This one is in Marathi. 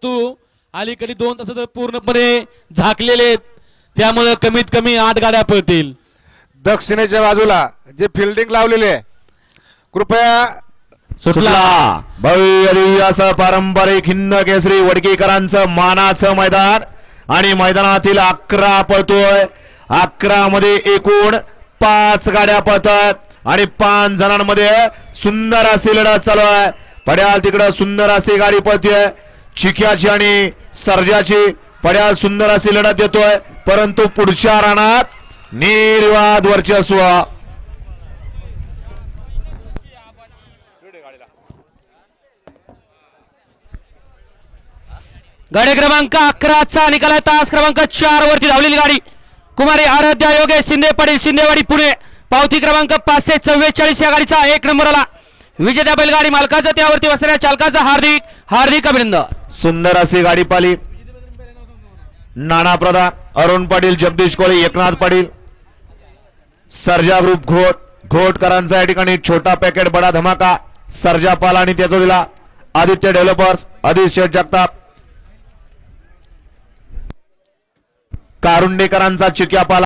परंतु अलीकडे 2 तास पूर्णपणे झाकलेले आहेत, त्यामुळे कमीत कमी 8 गाड्या पळतील. दक्षिणेच्या बाजूला जे फिल्डिंग लावलेले आहे कृपया सुटला भव्य दिव्य असं पारंपरिक हिंद केसरी वडकीकरांचं मानाचं मैदान आणि मैदानातील 11 पळतोय. 11 मध्ये एकूण 5 गाड्या पळतात आणि 5 जणांमध्ये सुंदर अशी लढत चालू आहे. पड्याल तिकडं सुंदर अशी गाडी पळतीये चिक्याची आणि सर्जाची. पड्याल सुंदर अशी लढत देतोय परंतु पुढच्या रानात निर्वाद वर्चस्व. गाडी क्रमांक 11चा निकाल तास क्रमांक 4 वरती धावलेली गाडी कुमारी आराध्या योगेश शिंदे पाटील शिंदेवाडी पुणे. पावती क्रमांक 544 या गाडीचा 1 नंबर आला. विजेत्या बैलगाडी मालकाचं त्यावरती बसणाऱ्या चालकाचं हार्दिक हार्दिक अभिनंदन. सुंदर अशी गाडी पाली. नाना प्रधान अरुण पाटील जगदीश कोळी एकनाथ पाटील सर्जा ग्रुप घोटकरांचा या ठिकाणी छोटा पॅकेट बडा धमाका सर्जा पाला आणि त्याचा दिला आदित्य डेव्हलपर्स आदित्य शेठ जगताप कारुंडेकरांचा चिक्या पाला.